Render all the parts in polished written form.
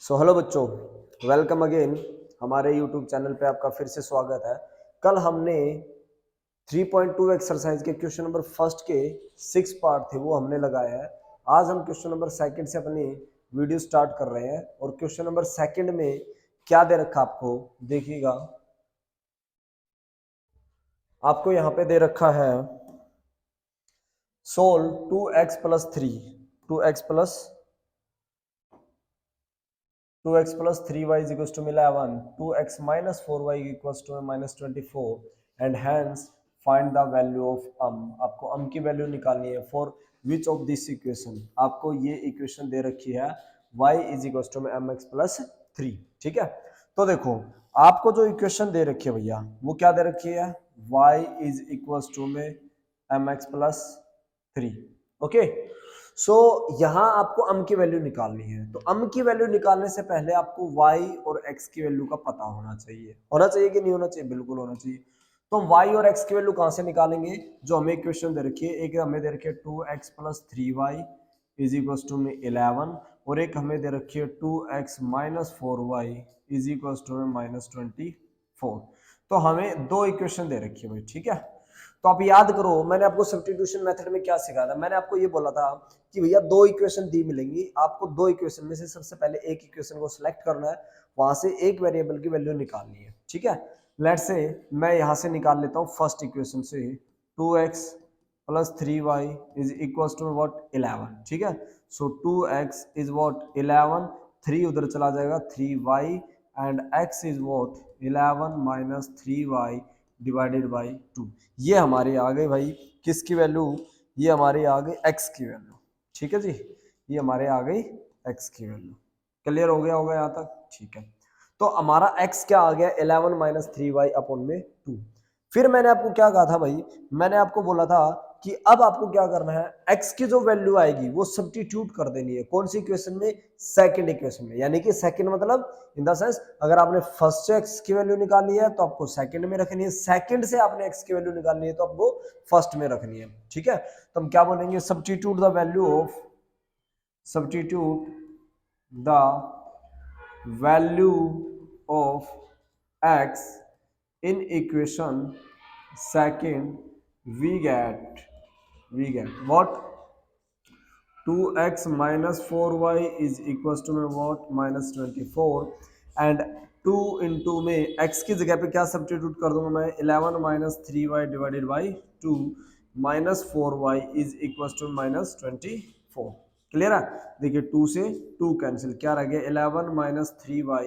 So hello बच्चों, welcome again. हमारे YouTube channel पे आपका फिर से स्वागत है। कल हमने 3.2 एक्सरसाइज के क्वेश्चन नंबर फर्स्ट के 6 पार्ट थे वो हमने लगाया है। आज हम क्वेश्चन नंबर सेकंड से अपनी वीडियो स्टार्ट कर रहे हैं और क्वेश्चन नंबर सेकंड में क्या दे रखा आपको देखिएगा। आपको यहाँ पे दे रखा है solve 2x plus 3 2x plus 3y is equals to 11, 2x minus 4y equals to minus 24 and hence find the value of आपको की वैल्यू निकालनी है for which of this equation। आपको ये इक्वेशन दे रखी है y is equals to mx plus 3। ठीक है, तो देखो आपको जो इक्वेशन दे रखी है भैया वो क्या दे रखी है, y is equals to mx plus 3। Okay, सो यहां आपको की वैल्यू निकालनी है। तो की वैल्यू निकालने से पहले आपको y और x की वैल्यू का पता होना चाहिए कि नहीं होना चाहिए? बिल्कुल होना चाहिए। तो हम y और x की वैल्यू कहां से निकालेंगे? जो हमें इक्वेशन दे रखी है, एक हमें दे रखी है 2x plus 3y is equal to 11 और एक हमें दे रखी है 2x minus 4y is equal to minus 24। तो हमें दो इक्वेशन दे रखी है भाई। ठीक है, तो आप याद करो मैंने आपको सब्स्टिट्यूशन मेथड में क्या सिखाया था। मैंने आपको ये बोला था कि भैया दो इक्वेशन दी मिलेंगी, आपको दो इक्वेशन में से सबसे पहले एक इक्वेशन को सिलेक्ट करना है, वहां से एक वेरिएबल की वैल्यू निकालनी है। ठीक है, लेट्स से मैं यहां से निकाल लेता हूं फर्स्ट इक्वेशन से 2x plus 3y is equal to what 11। ठीक है, सो 2x इज व्हाट 11, 3 उधर चला जाएगा 3y and x is what 11 minus 3y divided by 2। ये हमारी आ गई भाई किसकी वैल्यू? ये हमारी आ गई x की वैल्यू। ठीक है जी, ये हमारे आ गई x की वैल्यू। क्लियर हो गया होगा यहाँ तक? ठीक है, तो हमारा x क्या आ गया 11 माइनस 3y अपॉन में 2। फिर मैंने आपको क्या कहा था भाई, मैंने आपको बोला था कि अब आपको क्या करना है, x की जो वैल्यू आएगी वो सब्स्टिट्यूट कर देनी है। कौन सी इक्वेशन में? सेकंड इक्वेशन में। यानी कि सेकंड मतलब इन द सेंस अगर आपने फर्स्ट से x की वैल्यू निकालनी है तो आपको सेकंड में रखनी है, सेकंड से आपने x की वैल्यू निकालनी है तो आपको फर्स्ट में रखनी है। ठीक है, तो हम क्या बोलेंगे, substitute the value of x in equation second, we get what 2x minus 4y is equals to में what minus 24 and 2 into में x की जगह पे क्या सब्स्टिट्यूट कर दूंगा मैं 11 minus 3y divided by 2 minus 4y is equals to minus 24। Clear है? देखिए 2 से 2 कैंसिल, क्या रह गया 11 minus 3y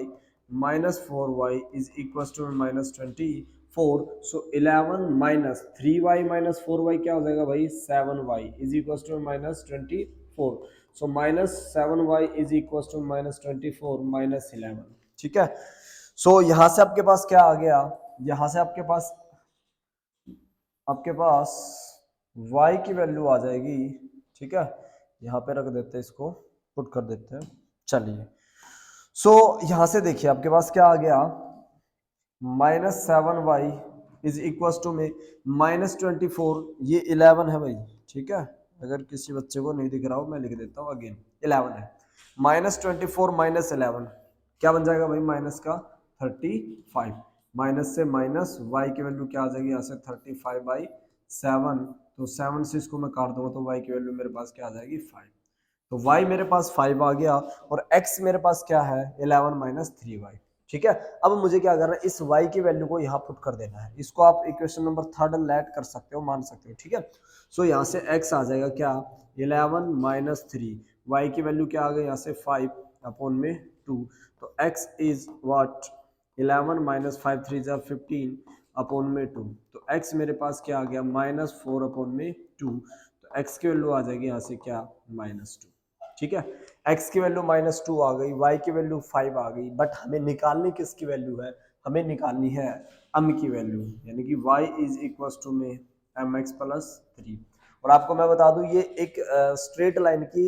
minus 4y is equals to minus 24। So 11 minus 3y minus 4y क्या हो जाएगा भाई 7y is equals to minus 24। So minus 7y is equals to minus 24 minus 11। ठीक है, सो यहां से आपके पास क्या आ गया, यहां से आपके पास y की वैल्यू आ जाएगी। ठीक है, यहां पे रख देते हैं, इसको पुट कर देते हैं। चलिए, सो यहां से देखिए आपके पास क्या आ गया minus 7y is equal to में माइनस 24, ये 11 है भाई। ठीक है, अगर किसी बच्चे को नहीं दिख रहा हो मैं लिख देता हूँ अगेन, 11 है। माइनस 24 माइनस 11 क्या बन जाएगा भाई, माइनस का 35। माइनस से माइनस y की वैल्यू क्या आ जाएगी यहाँ से 35 बाई 7, तो 7 से इसको मैं काट दूंगा तो y की वैल्यू मेरे पास क्या आ जाएगी 5। तो y मेरे पास 5 आ गया और x मेरे पास क्या है 11 माइनस 3y। ठीक है, अब मुझे क्या करना है, इस y की वैल्यू को यहाँ पुट कर देना है। इसको आप इक्वेशन नंबर थर्ड लेट कर सकते हो, मान सकते हो। ठीक है, सो यहाँ से x आ जाएगा क्या 11 माइनस 3, y की वैल्यू क्या आ गई यहाँ से 5 अपॉन में 2। तो x इज व्हाट 11 माइनस 5 3 जा 15 अपॉन में 2। तो x मेरे पास क्या आ गया माइनस 4 अपॉन में 2। तो x की वैल्यू आ जाएगी यहाँ से क्या माइनस 2। ठीक है, x की वैल्यू माइनस 2 आ गई, y की वैल्यू 5 आ गई, बट हमें निकालनी किसकी वैल्यू है, हमें निकालनी है की वैल्यू, यानी कि y इज इक्वल टू में mx प्लस 3। और आपको मैं बता दूं ये एक स्ट्रेट लाइन की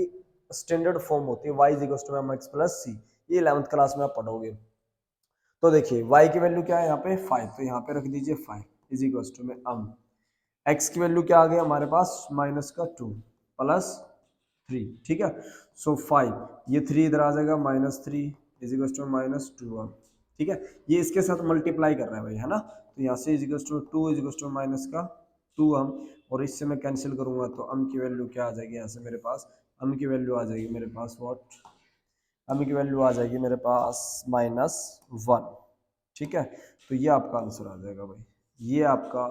स्टैंडर्ड फॉर्म होती है, y is equal to mx plus c। ये 11th क्लास में आप पढ़ोगे। तो देखिए y की वैल्यू क्या है यहाँ पे 5, तो यहाँ पे रख दीजिए 5 इज इक्वल टू में x की वैल्यू क्या आ गई हमारे पास माइनस का 2 प्लस 3। ठीक है, सो 5 ये 3 इधर आ जाएगा minus 3 is equal to minus 2m, ठीक है। ये इसके साथ मल्टीप्लाई कर रहा है भाई, है ना, तो यहाँ से is equal to 2 is equal to minus का 2m, और इससे मैं कैंसिल करूंगा तो m की वैल्यू क्या आ जाएगी, यहाँ से मेरे पास m की वैल्यू आ जाएगी मेरे पास व्हाट, m की वैल्यू आ जाएगी मेरे पास -1, ठीक है। तो ये आपका आंसर आ जाएगा भाई, ये आपका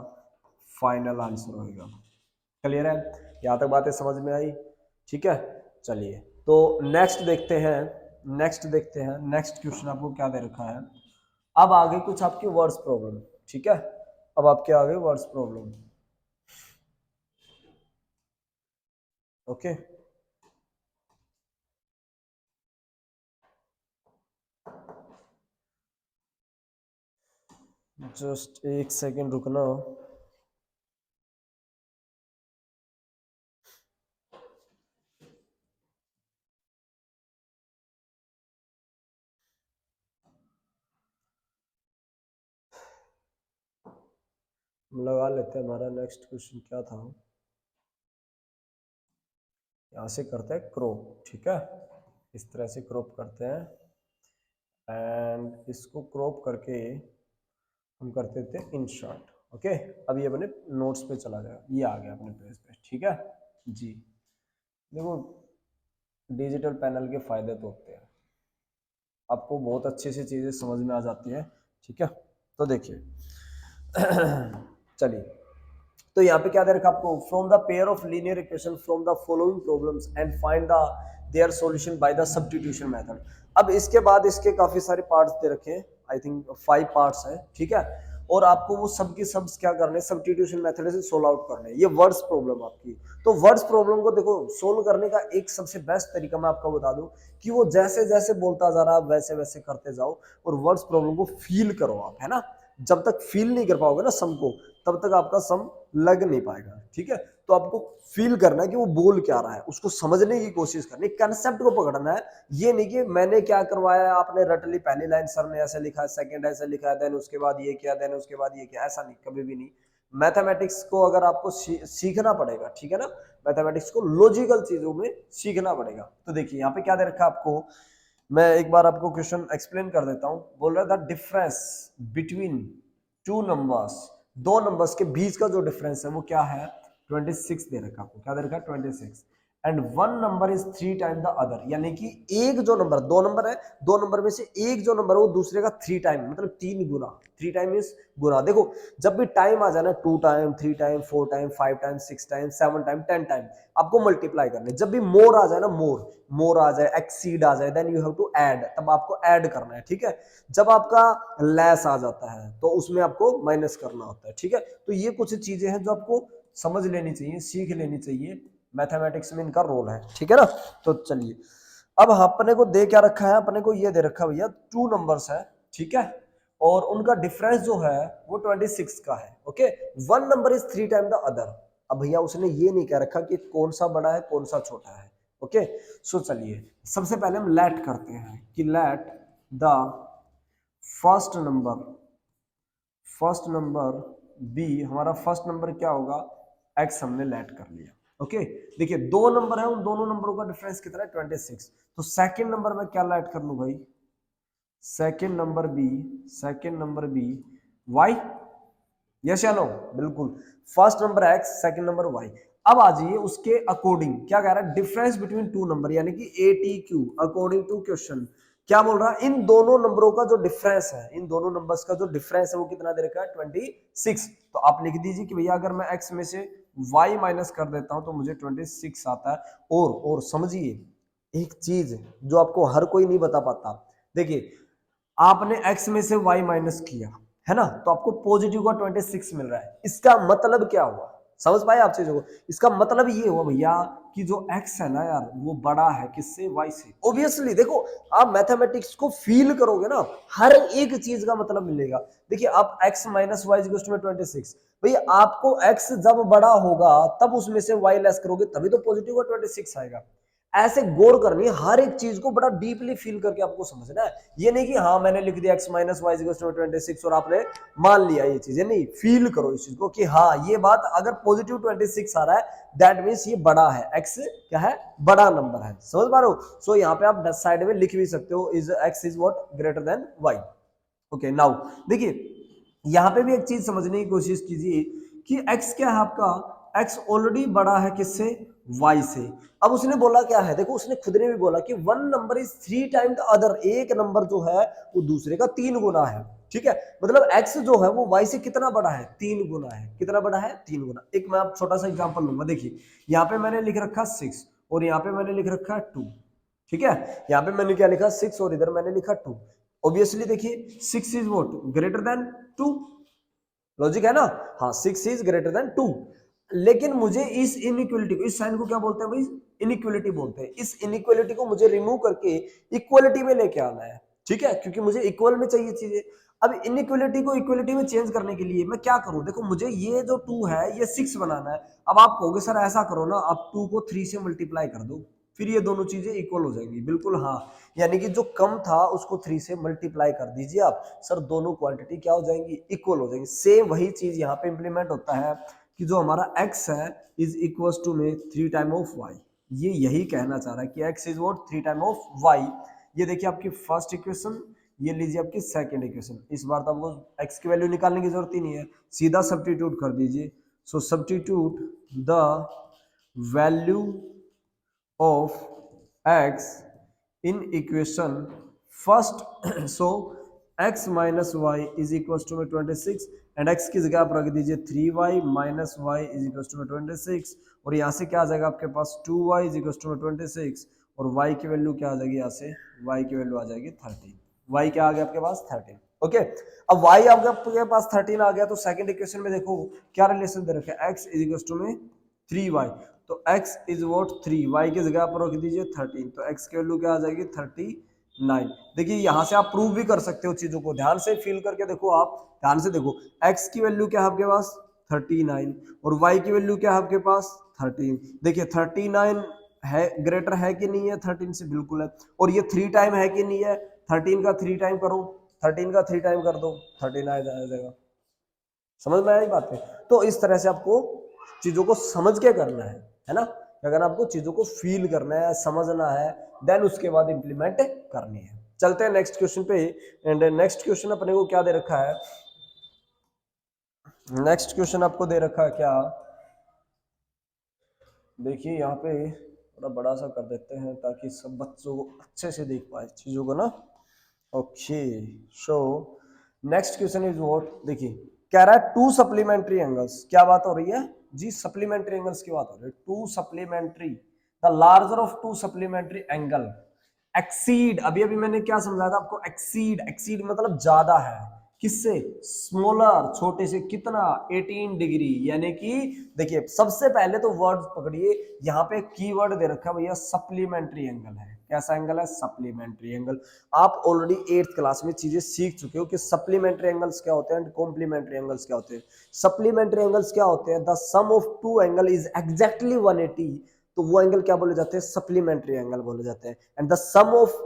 फाइनल आंसर होगा। क्लियर है, यहाँ तक बातें समझ में आई, ठीक है। चलिए तो नेक्स्ट देखते हैं, नेक्स्ट क्वेश्चन आपको क्या दे रखा है। अब आगे कुछ आपकी वर्ड्स प्रॉब्लम, ठीक है, अब आपके आगे वर्ड्स प्रॉब्लम, ओके। जस्ट एक सेकेंड रुकना। हम लगा लेते हैं, हमारा नेक्स्ट क्वेश्चन क्या था, यहाँ से करते हैं क्रॉप, ठीक है, इस तरह से क्रॉप करते हैं, एंड इसको क्रॉप करके हम करते थे इन शॉर्ट, ओके। अब ये अपने नोट्स पे चला जाएगा, ये आ गया अपने पेज पे, ठीक है जी। देखो डिजिटल पैनल के फायदे तो होते हैं, आपको बहुत अच्छे से चीजें समझ में आ जाती है, ठीक है। तो देखिए चलिए, तो यहाँ पे क्या दे रखा आपको, from the pair of linear equation from the following problems and find the their solution by the substitution method. अब इसके बाद इसके काफी सारे पार्ट्स दे रखे हैं, आई थिंक 5 पार्ट्स हैं, ठीक है, और आपको वो सब के सब क्या करने, सब्स्टिट्यूशन मेथड से सोल्व आउट करने। ये वर्ड्स प्रॉब्लम आपकी, तो वर्ड्स प्रॉब्लम को देखो सोल्व करने का एक सबसे बेस्ट तरीका मैं आपको बता दूं कि वो जैसे जैसे बोलता जा रहा आप वैसे वैसे करते जाओ, और वर्ड्स प्रॉब्लम को फील करो आप, है ना। जब तक फील नहीं कर पाओगे ना सम को, तब तक आपका सम लग नहीं पाएगा, ठीक है। तो आपको फील करना है कि वो बोल क्या रहा है, उसको समझने की कोशिश करनी, कंसेप्ट को पकड़ना है। ये नहीं कि मैंने क्या करवाया, आपने रट ली, पहली लाइन सर ने ऐसे लिखा है, सेकंड ऐसे लिखा है, देन उसके बाद ये किया, देन उसके बाद ये किया, ऐसा नहीं, कभी भी नहीं। मैथमेटिक्स को अगर आपको सीखना पड़ेगा, ठीक है ना, मैथमेटिक्स को लॉजिकल चीजों में सीखना पड़ेगा। तो देखिए यहाँ पे क्या दे रखा है आपको, मैं एक बार आपको क्वेश्चन एक्सप्लेन कर देता हूं। बोल रहा था डिफरेंस बिटवीन टू नंबर्स, दो नंबर्स के बीच का जो डिफरेंस है वो क्या है, 26 दे रखा आपको, क्या दे रखा, 26, and one number is 3 time the other, यानी कि एक जो नंबर, दो नंबर है, दो नंबर में से एक जो नंबर है वो दूसरे का 3 टाइम, मतलब 3 गुना, 3 टाइम इज गुना। देखो जब भी टाइम आ जाए ना, 2 time, 3 time, 4 time, 5 time, 6 time, 7 time, 10 time, आपको मल्टीप्लाई करने। जब भी मोर आ जाए ना, मोर आ जाए, एक्सीड आ जाए, then you have to add, तब आपको ऐड करना है, ठीक है। जब आपका लेस आ जाता है तो उसमें आपको माइनस करना होता है, ठीक है। तो ये कुछ चीजें हैं जो आपको समझ लेनी चाहिए, सीख लेनी चाहिए, मैथमेटिक्स में इनका रोल है, ठीक है ना। तो चलिए, अब अपने को दे क्या रखा है, अपने को ये दे रखा है भैया 2 नंबर्स है, ठीक है, और उनका डिफरेंस जो है वो 26 का है, okay. One number is 3 time the other. अब भैया उसने ये नहीं कह रखा कि कौन सा बड़ा है कौन सा छोटा है, ओके। सो चलिए सबसे पहले हम लेट करते हैं कि let the first number be, हमारा फर्स्ट नंबर क्या होगा, एक्स हमने लेट कर लिया, ओके। देखिए दो नंबर है, उन दोनों नंबरों का डिफरेंस कितना है, 26। तो सेकंड नंबर में क्या लेट कर लूं भाई, second number be y, yes या नो, बिल्कुल। First number x, second number y. अब आ जाइए उसके अकॉर्डिंग, क्या कह रहा है, डिफरेंस बिटवीन टू नंबर, यानी कि ATQ अकॉर्डिंग टू क्वेश्चन, क्या बोल रहा है, इन दोनों नंबरों का जो डिफरेंस है, इन दोनों नंबर्स का जो डिफरेंस है वो कितना दे रखा है, 26। तो आप लिख दीजिए कि भैया अगर मैं एक्स में से वाई माइनस कर देता हूं तो मुझे 26 आता है। और समझिए एक चीज जो आपको हर कोई नहीं बता पाता, देखिए आपने x में से y माइनस किया है ना, तो आपको पॉजिटिव का 26 मिल रहा है। इसका मतलब क्या हुआ, समझ पाए आप चीजों को, इसका मतलब ये हुआ भैया कि जो x है ना यार वो बड़ा है किससे, y से। ऑब्वियसली देखो आप मैथमेटिक्स को फील करोगे ना, हर एक चीज का मतलब मिलेगा। देखिए आप x माइनस वाई में 26, भैया आपको x जब बड़ा होगा तब उसमें से y लेस करोगे तभी तो पॉजिटिव का 26 आएगा। ऐसे गौर करनी है, हर एक चीज को बड़ा डीपली फील करके आपको समझना है। ये नहीं कि हाँ मैंने लिख दिया x minus y equals to 26 और आपने मान लिया ये चीजें, नहीं, फील करो इस चीज को कि हाँ ये बात अगर पॉजिटिव 26 आ रहा है दैट मीन्स ये बड़ा है, x क्या है, बड़ा नंबर है, समझ पा रहे हो। सो यहाँ पे आप साइड में लिख भी सकते हो is x is what greater than y। Okay now देखिए यहां पे भी एक चीज समझने की कोशिश कीजिए कि x क्या है आपका, x ऑलरेडी बड़ा है किससे, y से। अब उसने बोला क्या है, देखो उसने खुद ने भी बोला कि one number is 3 time the other, एक नंबर जो है वो दूसरे का 3 गुना है, ठीक है। मतलब x जो है वो y से कितना बड़ा है, 3 गुना है। कितना बड़ा है, 3 गुना। एक मैं आप छोटा सा एग्जांपल लूंगा, देखिए यहाँ पे मैंने लिख रखा 6 और यहाँ पे मैंने लिख रखा 2, ठीक है। यहाँ पे मैंने क्या लिखा 6 और इधर मैंने लिखा 2। ऑब्वियसली देखिए 6 is what greater than 2, logic है ना, हाँ 6 इज ग्रेटर देन 2। लेकिन मुझे इस इनइक्वालिटी को, इस साइन को क्या बोलते हैं भाई, इनइक्वालिटी बोलते हैं। इस इनइक्वालिटी को मुझे रिमूव करके इक्वालिटी में लेके आना है, ठीक है, क्योंकि मुझे इक्वल में चाहिए चीजें। अब इनइक्वालिटी को इक्वालिटी में चेंज करने के लिए मैं क्या करूं, देखो मुझे ये जो 2 है ये 6 बनाना है। अब आप कहोगे सर ऐसा करो ना, आप 2 को 3 से मल्टीप्लाई कर दो, फिर ये दोनों चीजें इक्वल हो जाएंगी। बिल्कुल हाँ, यानी कि जो कम था उसको 3 से मल्टीप्लाई कर दीजिए आप, सर दोनों क्वांटिटी क्या हो जाएंगी, इक्वल हो जाएंगी। सेम वही चीज यहाँ पे इंप्लीमेंट होता है कि जो हमारा x है इज इक्वल टू में 3 टाइम ऑफ y। ये यही कहना चाह रहा है कि x is what 3 time of y। ये देखिए आपकी फर्स्ट इक्वेशन, ये लीजिए आपकी सेकंड इक्वेशन। इस बार तो आपको x की वैल्यू निकालने की जरूरत ही नहीं है, सीधा सब्स्टिट्यूट कर दीजिए। So substitute the value of x in equation first so x minus y is equals to 26 and x की जगह आप रख दीजिए 3y minus y is equals to 26 और यहाँ से क्या आ जाएगा आपके पास 2y is equals to 26 और y की वैल्यू क्या आ जाएगी, यहाँ से y की वैल्यू आ जाएगी 13। y क्या आ गया आपके पास 13। ओके अब y आपके पास 13 आ गया तो सेकंड इक्वेशन में देखो क्या रिलेशन दे रखा है, x is equals to में 3y तो x इज वॉट 3, y की जगह पर रख दीजिए 13 तो x की वैल्यू क्या आ जाएगी 39। देखिए यहां से आप प्रूव भी कर सकते हो चीजों को, ध्यान से फील करके देखो, आप ध्यान से देखो x की वैल्यू क्या है आपके पास 39 और y की वैल्यू क्या है आपके पास 13। देखिए 39 है ग्रेटर है कि नहीं है 13 से, बिल्कुल है। और ये 3 टाइम है कि नहीं है, 13 का 3 टाइम करो, 13 का 3 टाइम कर दो 13 आ जाएगा। समझ में आई बात है। तो इस तरह से आपको चीजों को समझ के करना है ना। अगर आपको चीजों को फील करना है, समझना है, देन उसके बाद इंप्लीमेंट करनी है। चलते हैं नेक्स्ट क्वेश्चन पे। एंड नेक्स्ट क्वेश्चन अपने को क्या दे रखा है, नेक्स्ट क्वेश्चन आपको दे रखा है क्या, देखिए यहाँ पे थोड़ा बड़ा सा कर देते हैं ताकि सब बच्चों को अच्छे से देख पाए चीजों को ना। Okay so next question is what, देखिए कह रहा है 2 सप्लीमेंट्री एंगल्स, क्या बात हो रही है जी, सप्लीमेंट्री एंगल्स की बात हो रही है। 2 supplementary, the larger of 2 supplementary angle exceed, अभी अभी मैंने क्या समझाया था आपको, एक्सीड, एक्सीड मतलब ज्यादा है, किससे, स्मॉलर, छोटे से, कितना 18 डिग्री। यानी कि देखिए सबसे पहले तो वर्ड पकड़िए, यहाँ पे कीवर्ड दे रखा है भैया सप्लीमेंट्री एंगल है। कैसा एंगल है, सप्लीमेंट्री एंगल। आप ऑलरेडी 8th क्लास में चीजें सीख चुके हो कि सप्लीमेंट्री एंगल्स क्या होते हैं एंड कॉम्प्लीमेंट्री एंगल्स क्या होते हैं। सप्लीमेंट्री एंगल्स क्या होते हैं, the sum of 2 angle is exactly 180, तो वो एंगल क्या बोले जाते हैं, सप्लीमेंट्री एंगल बोले जाते हैं। And the sum of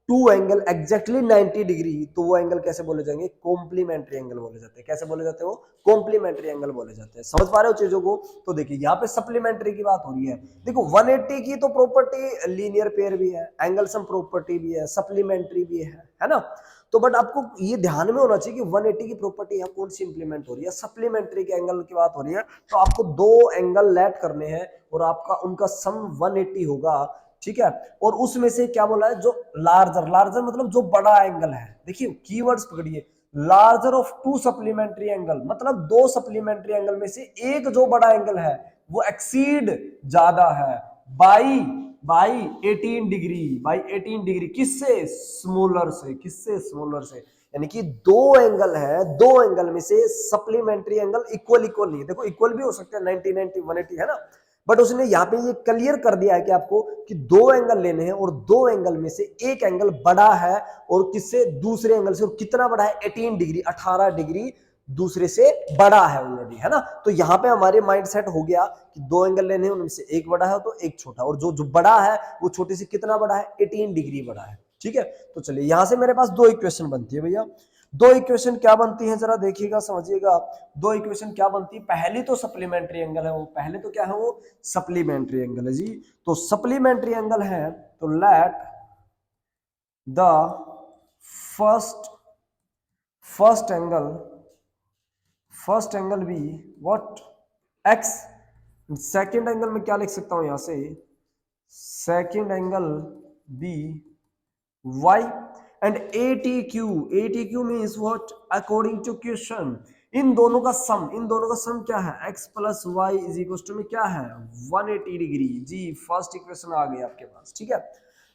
2 angle exactly 90 degree, तो वो एंगल कैसे बोले जाएंगे, कॉम्प्लीमेंट्री एंगल बोले जाते हैं। कैसे बोले जाते हैं वो, कॉम्प्लीमेंट्री एंगल बोले जाते हैं। समझ पा रहे हो चीजों को। तो देखिए यहाँ पे सप्लीमेंट्री की बात हो रही है। देखो 180 की तो प्रॉपर्टी लीनियर पेयर भी है, एंगल सम प्रॉपर्टी भी है, सप्लीमेंट्री भी है ना। तो बट आपको ये ध्यान में होना चाहिए कि 180 की प्रॉपर्टी यहाँ कौन सी इंप्लीमेंट हो रही है, सप्लीमेंट्री के एंगल की बात हो रही है। तो आपको 2 एंगल लेट करने हैं और आपका उनका सम 180 होगा, ठीक है। और उसमें से क्या बोला है, जो लार्जर, लार्जर मतलब जो बड़ा एंगल है। देखिए कीवर्ड्स पकड़िए, लार्जर ऑफ 2 सप्लीमेंट्री एंगल मतलब 2 सप्लीमेंट्री एंगल में से एक जो बड़ा एंगल है वो एक्सीड ज्यादा है बाई 18 डिग्री, बाई 18 डिग्री, किससे, स्मॉलर से, किससे, स्मॉलर से। यानी कि 2 एंगल है, 2 एंगल में से सप्लीमेंट्री एंगल इक्वल नहीं है। देखो इक्वल भी हो सकते हैं 90 90 180, है ना। बट उसने यहाँ पे ये क्लियर कर दिया है कि आपको कि 2 एंगल लेने हैं और 2 एंगल में से एक एंगल बड़ा है और किससे, दूसरे एंगल से। और कितना बड़ा है, 18 डिग्री, 18 डिग्री दूसरे से बड़ा है ऑलरेडी, है ना। तो यहाँ पे हमारे माइंड सेट हो गया कि दो एंगल लेने हैं, उनमें से एक बड़ा है तो एक छोटा, और जो जो बड़ा है वो छोटे से कितना बड़ा है, 18 डिग्री बड़ा है, ठीक है। तो चलिए यहां से मेरे पास दो इक्वेशन बनती है भैया। दो इक्वेशन क्या बनती है जरा देखिएगा, समझिएगा। दो इक्वेशन क्या बनती है, पहली तो सप्लीमेंट्री एंगल है, वो पहले तो क्या है, वो सप्लीमेंट्री एंगल है जी। तो सप्लीमेंट्री एंगल है तो let the first angle be what, x. Second angle में क्या लिख सकता हूं यहां से, second angle be y and ATQ means what, according to question, इन दोनों का सम क्या है, x plus y is equal to में क्या है 180 डिग्री जी। फर्स्ट इक्वेशन आ गई आपके पास, ठीक है।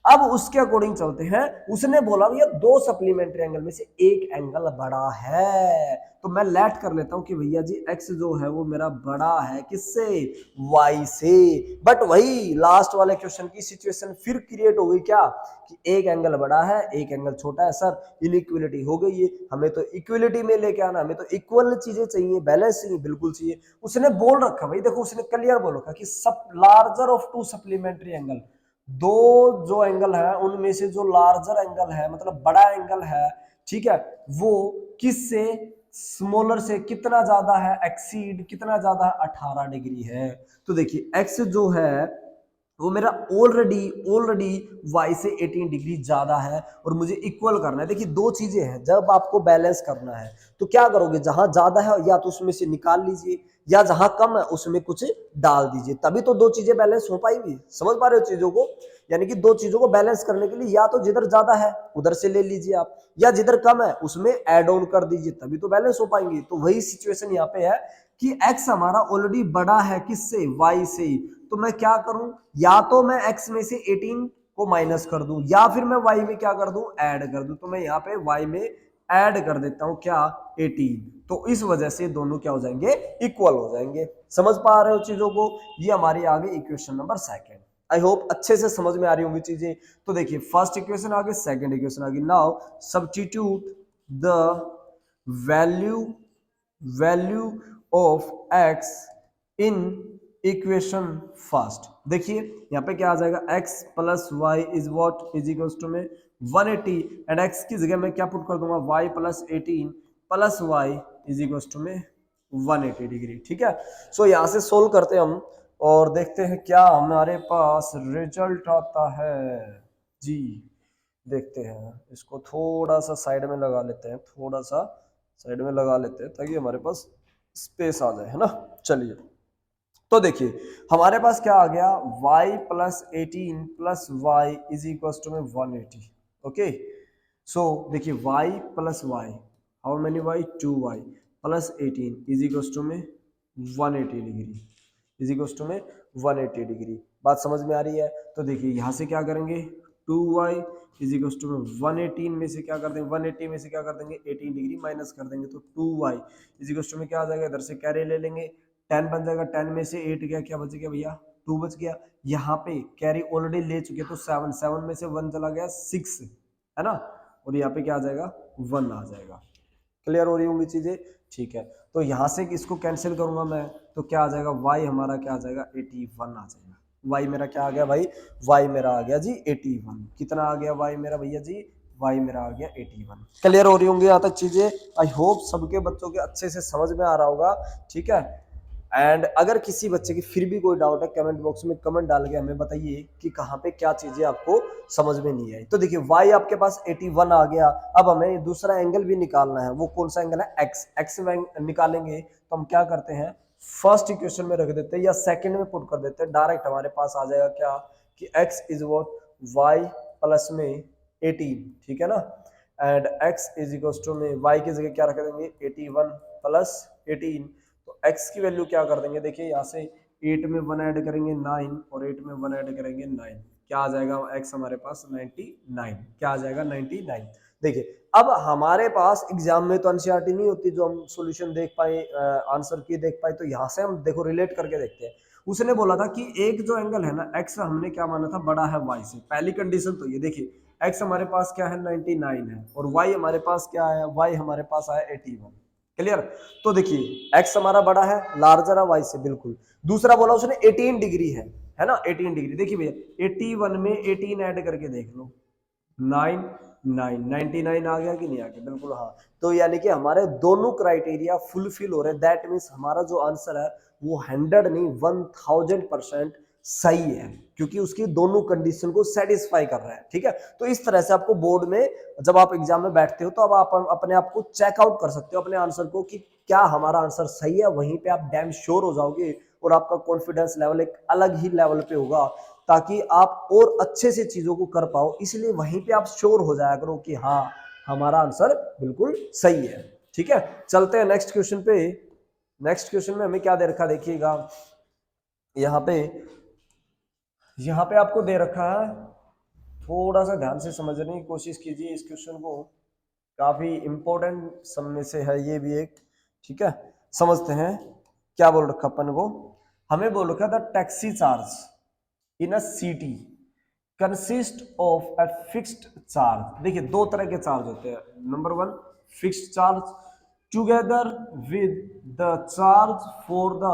अब उसके अकॉर्डिंग चलते हैं। उसने बोला भैया दो सप्लीमेंट्री एंगल में से एक एंगल बड़ा है, तो मैं लेट कर लेता हूं कि भैया जी x जो है वो मेरा बड़ा है किससे, y से। बट वही लास्ट वाले क्वेश्चन की सिचुएशन फिर क्रिएट हो गई क्या, कि एक एंगल बड़ा है एक एंगल छोटा है। सर इनइक्वलिटी हो गई है, हमें तो इक्वलिटी में लेके आना, हमें तो इक्वल चीजें चाहिए, बैलेंस चाहिए, बिल्कुल चाहिए। उसने बोल रखा भाई, देखो उसने क्लियर बोल रखा कि सब larger of to supplementary angle, दो जो एंगल है उनमें से जो लार्जर एंगल है मतलब बड़ा एंगल है, ठीक है, वो किससे स्मॉलर से कितना ज्यादा है, एक्सीड कितना ज्यादा है, 18 डिग्री है। तो देखिए एक्स जो है वो मेरा ऑलरेडी y से 18 डिग्री ज्यादा है और मुझे इक्वल करना है। देखिए दो चीजें हैं, जब आपको बैलेंस करना है तो क्या करोगे, जहां ज्यादा है या तो उसमें से निकाल लीजिए, या जहां कम है उसमें कुछ डाल दीजिए, तभी तो दो चीजें बैलेंस हो पाएंगी। समझ पा रहे हो चीजों को, यानी कि दो चीजों को बैलेंस करने के लिए या तो जिधर ज्यादा है उधर से ले लीजिए आप, या जिधर कम है उसमें ऐड ऑन कर दीजिए, तभी तो बैलेंस हो पाएंगे। तो वही सिचुएशन यहाँ पे है कि x हमारा ऑलरेडी बड़ा है किससे, y से। तो मैं क्या करूं, या तो मैं x में से 18 को माइनस कर दूं, या फिर मैं y में क्या कर दूं, ऐड कर दूं। तो मैं यहाँ पे y में ऐड कर देता हूं क्या, 18। तो इस वजह से दोनों क्या हो जाएंगे, इक्वल हो जाएंगे। समझ पा रहे हो चीजों को, ये हमारी आ गई equation number second. I hope अच्छे से समझ में आ रही होंगी चीजें। तो देखिए फर्स्ट इक्वेशन आ गई, सेकेंड इक्वेशन आ गई। Now substitute the value of x in equation first. देखिए यहाँ पे क्या आ जाएगा, x plus y is what is equal to में 180, एंड x की जगह मैं क्या पुट कर दूंगा, y plus 18 plus y is equal to में 180 डिग्री, ठीक है। सो यहाँ से सोल्व करते हैं हम और देखते हैं क्या हमारे पास रिजल्ट आता है जी। देखते हैं, इसको थोड़ा सा साइड में लगा लेते हैं, थोड़ा सा साइड में लगा लेते हैं ताकि हमारे पास स्पेस आ जाए, है ना। चलिए तो देखिए हमारे पास क्या आ गया, y plus 18 plus y is equal to में 180। ओके सो देखिए y plus y, how many y, 2y plus 18 is equal to में 180 डिग्री, इज इक्वल टू में 180 डिग्री। बात समझ में आ रही है। तो देखिए यहाँ से क्या करेंगे, 2y इज इक्वल टू में 118 में से क्या कर देंगे, 180 में से क्या कर देंगे, 18 डिग्री माइनस कर देंगे, तो 2y इज इक्वल टू में क्या आ जाएगा, इधर से कैरी ले लेंगे, 10 बन जाएगा, 10 में से 8 गया, क्या बच गया भैया, 2 बच गया। यहाँ पे कैरी ऑलरेडी ले चुके तो 7 में से 1 चला गया 6, है ना, और यहाँ पे क्या आ जाएगा, 1 आ जाएगा। क्लियर हो रही होंगी चीजें, ठीक है। तो यहाँ से इसको कैंसिल करूंगा मैं, तो क्या आ जाएगा, y हमारा क्या आ जाएगा, 81 आ जाएगा। y मेरा क्या आ गया भाई, y मेरा आ गया जी 81। कितना आ गया y मेरा भैया जी, y मेरा आ गया 81। क्लियर हो रही होंगी यहाँ तक चीजें। आई होप सबके बच्चों के अच्छे से समझ में आ रहा होगा, ठीक है। एंड अगर किसी बच्चे की फिर भी कोई डाउट है, कमेंट बॉक्स में कमेंट डाल के हमें बताइए कि कहाँ पे क्या चीजें आपको समझ में नहीं आई। तो देखिए y आपके पास 81 आ गया। अब हमें दूसरा एंगल भी निकालना है, वो कौन सा एंगल है, x में निकालेंगे तो हम क्या करते हैं, फर्स्ट इक्वेशन में रख देते हैं या सेकंड में पुट कर देते हैं, डायरेक्ट हमारे पास आ जाएगा क्या कि x is what, y plus में 18, ठीक है ना, and x is equal to में y की जगह क्या रख देंगे, 81 प्लस 18। तो x की वैल्यू क्या कर देंगे, देखिए यहाँ से 8 में 1 ऐड करेंगे 9, और 8 में 1 ऐड करेंगे 9, क्या आ जाएगा x हमारे पास 99, क्या आ जाएगा 99। देखिए अब हमारे पास एग्जाम में तो एनसीईआरटी नहीं होती जो हम सॉल्यूशन देख पाए, आंसर की देख पाए, तो यहाँ से हम देखो रिलेट करके देखते हैं। उसने बोला था कि एक जो एंगल है ना, x हमने क्या माना था, बड़ा है y से, पहली कंडीशन तो ये देखिए, x हमारे पास क्या है 99 है, और y हमारे पास क्या है, y हमारे पास आया 81, क्लियर। तो देखिए x हमारा बड़ा है, लार्जर है y से, बिल्कुल। दूसरा बोला उसने 18 डिग्री है ना, 18 डिग्री। देखिए भैया 81 में 18 ऐड करके देख लो, 9 9 99 आ गया कि नहीं आ गया, बिल्कुल हाँ। तो यानी कि हमारे दोनों क्राइटेरिया फुलफिल हो रहे हैं, दैट मीन्स हमारा जो आंसर है वो 100 नहीं 1000% सही है, क्योंकि उसकी दोनों कंडीशन को सेटिस्फाई कर रहा है। ठीक है, तो इस तरह से आपको बोर्ड में जब आप एग्जाम में बैठते हो तो अब आप अपने आप को चेकआउट कर सकते हो अपने आंसर को कि क्या हमारा आंसर सही है, वहीं पे आप डैम श्योर हो जाओगे और आपका कॉन्फिडेंस लेवल एक अलग ही लेवल पे होगा, ताकि आप और अच्छे से चीजों को कर पाओ। इसलिए वहीं पे आप श्योर हो जाया करो कि हाँ हमारा आंसर बिल्कुल सही है। ठीक है, चलते हैं नेक्स्ट क्वेश्चन पे। नेक्स्ट क्वेश्चन में हमें क्या दे रखा देखिएगा, यहाँ पे आपको दे रखा है, थोड़ा सा ध्यान से समझने की कोशिश कीजिए इस क्वेश्चन को, काफी इंपॉर्टेंट सब में से है ये भी एक। ठीक है, समझते हैं क्या बोल रखा अपन को। हमें बोल रखा था taxi charge in a city consist of a fixed charge. देखिए दो तरह के चार्ज होते हैं, number one fixed charge together with the charge for the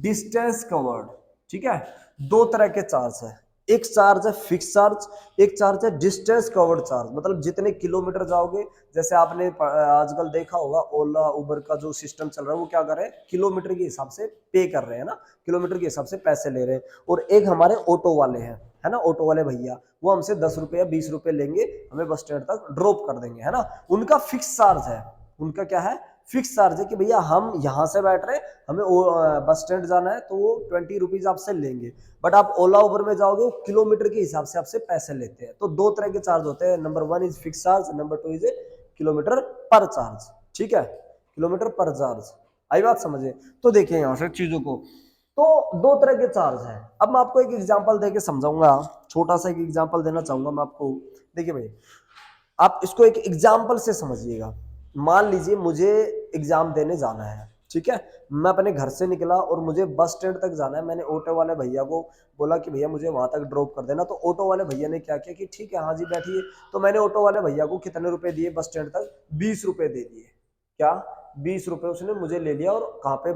distance covered. ठीक है, दो तरह के चार्ज है, एक चार्ज है फिक्स चार्ज, एक चार्ज है डिस्टेंस कवर्ड चार्ज, मतलब जितने किलोमीटर जाओगे। जैसे आपने आजकल देखा होगा ओला उबर का जो सिस्टम चल रहा है वो क्या कर रहे हैं, किलोमीटर के हिसाब से पे कर रहे हैं ना, किलोमीटर के हिसाब से पैसे ले रहे हैं। और एक हमारे ऑटो वाले हैं, है ना, ऑटो वाले भैया, वो हमसे 10 रुपए या 20 रुपए लेंगे, हमें बस स्टैंड तक ड्रॉप कर देंगे, है ना। उनका फिक्स चार्ज है, उनका क्या है, फिक्स चार्ज है कि भैया हम यहाँ से बैठ रहे हैं, हमें बस स्टैंड जाना है तो वो 20 रुपीज आपसे लेंगे। बट आप ओला उबर में जाओगे वो किलोमीटर के हिसाब से आपसे पैसे लेते हैं। तो दो तरह के चार्ज होते हैं, number one is fix charge, number two is kilometre पर चार्ज। ठीक है, किलोमीटर पर चार्ज, आई बात समझे। तो देखिए यहाँ से चीजों को, तो दो तरह के चार्ज है। अब मैं आपको एक एग्जांपल देके समझाऊंगा, छोटा सा एक एग्जांपल देना चाहूंगा मैं आपको। देखिए भाई आप इसको एक एग्जाम्पल से समझिएगा। मान लीजिए मुझे एग्जाम देने जाना है, ठीक है, मैं अपने घर से निकला और मुझे बस स्टैंड तक जाना है। मैंने ऑटो वाले भैया को बोला कि भैया मुझे वहां तक ड्रॉप कर देना, तो ऑटो वाले भैया ने क्या किया कि ठीक है हाँ जी बैठिए। तो मैंने ऑटो वाले भैया को कितने रुपए दिए, बस स्टैंड तक 20 रुपए दे दिए। क्या 20 रुपए उसने मुझे ले लिया और कहाँ पे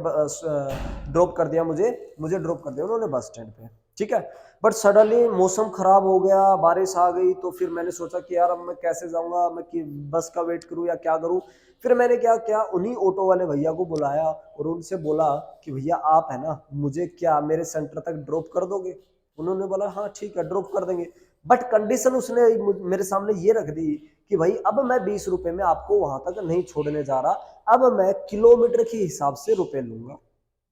ड्रॉप कर दिया, मुझे ड्रॉप कर दिया उन्होंने बस स्टैंड पे। ठीक है, बट सडनली मौसम खराब हो गया, बारिश आ गई, तो फिर मैंने सोचा कि यार अब मैं कैसे जाऊंगा, मैं कि बस का वेट करूं या क्या करूं। फिर मैंने क्या किया, उन्हीं ऑटो वाले भैया को बुलाया और उनसे बोला कि भैया आप है ना मुझे क्या मेरे सेंटर तक ड्रॉप कर दोगे। उन्होंने बोला हाँ ठीक है ड्रॉप कर देंगे, बट कंडीशन उसने मेरे सामने ये रख दी कि भाई अब मैं 20 रुपए में आपको वहां तक नहीं छोड़ने जा रहा, अब मैं किलोमीटर के हिसाब से रुपए लूंगा।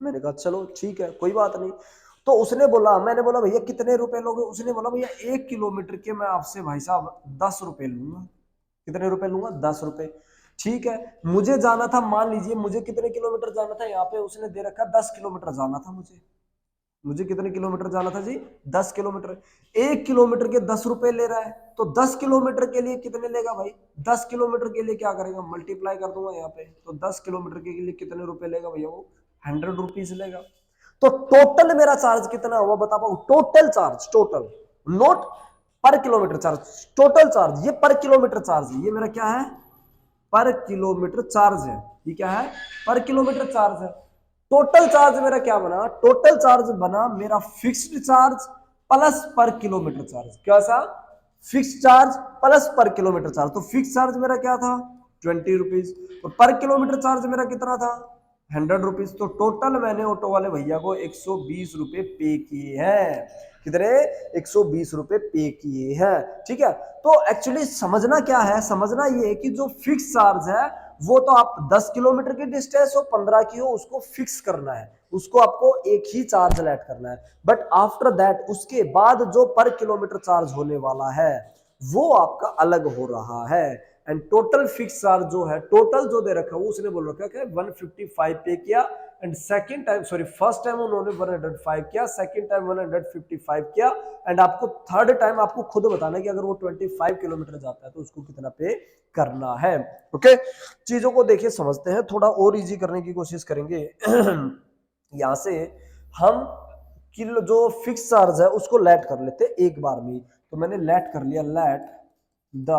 मैंने कहा चलो ठीक है कोई बात नहीं। तो उसने बोला, मैंने बोला भैया कितने रुपए लोगे, उसने बोला भैया 1 किलोमीटर के मैं आपसे भाई साहब 10 रुपए लूंगा। कितने रुपए लूंगा, 10 रुपए। ठीक है, मुझे जाना था, मान लीजिए मुझे कितने किलोमीटर जाना था, यहाँ पे उसने दे रखा 10 किलोमीटर जाना था मुझे कितने किलोमीटर जाना था जी, 10 किलोमीटर। 1 किलोमीटर के 10 रुपए ले रहा है, तो 10 किलोमीटर के लिए कितने लेगा भाई, 10 किलोमीटर के लिए क्या करेगा, मल्टीप्लाई कर दूंगा यहाँ पे, तो 10 किलोमीटर के लिए कितने रुपए लेगा भैया, वो 100 रुपीज लेगा। तो टोटल मेरा चार्ज कितना हुआ बता पाऊं, टोटल चार्ज, टोटल नोट पर किलोमीटर चार्ज, टोटल चार्ज, ये पर किलोमीटर चार्ज है, ये मेरा क्या है, पर किलोमीटर चार्ज है। ये क्या है, पर किलोमीटर चार्ज है। टोटल चार्ज मेरा क्या बना, टोटल चार्ज बना मेरा fixed charge plus per kilometre charge. कैसा, fix charge plus per kilometre charge. तो फिक्स चार्ज मेरा क्या था 20 रुपीज, और पर किलोमीटर चार्ज मेरा कितना था 100 रुपीज। तो टोटल मैंने ऑटो वाले भैया को 120 रुपए पे किए हैं। कितने, 120 रुपए पे किए हैं। ठीक है, तो एक्चुअली समझना क्या है, समझना ये है कि जो फिक्स चार्ज है वो तो आप 10 किलोमीटर की डिस्टेंस हो 15 की हो उसको फिक्स करना है, उसको आपको एक ही चार्ज लेट करना है। बट आफ्टर दैट उसके बाद जो पर किलोमीटर चार्ज होने वाला है वो आपका अलग हो रहा है। एंड टोटल फिक्स चार्ज जो है, टोटल जो दे रखा है वो उसने बोल रखा है 155 पे किया, and second time sorry first time उन्होंने 105 किया, सेकंड टाइम 155 किया, एंड आपको थर्ड टाइम आपको खुद बताना है कि अगर वो 25 किलोमीटर जाता है तो उसको कितना पे करना है। ओके, चीजों को देखिए समझते हैं, थोड़ा और इजी करने की कोशिश करेंगे। यहां से हम किलो जो फिक्स चार्ज है उसको लेट कर लेते हैं एक बार में। तो मैंने लेट कर लिया, let the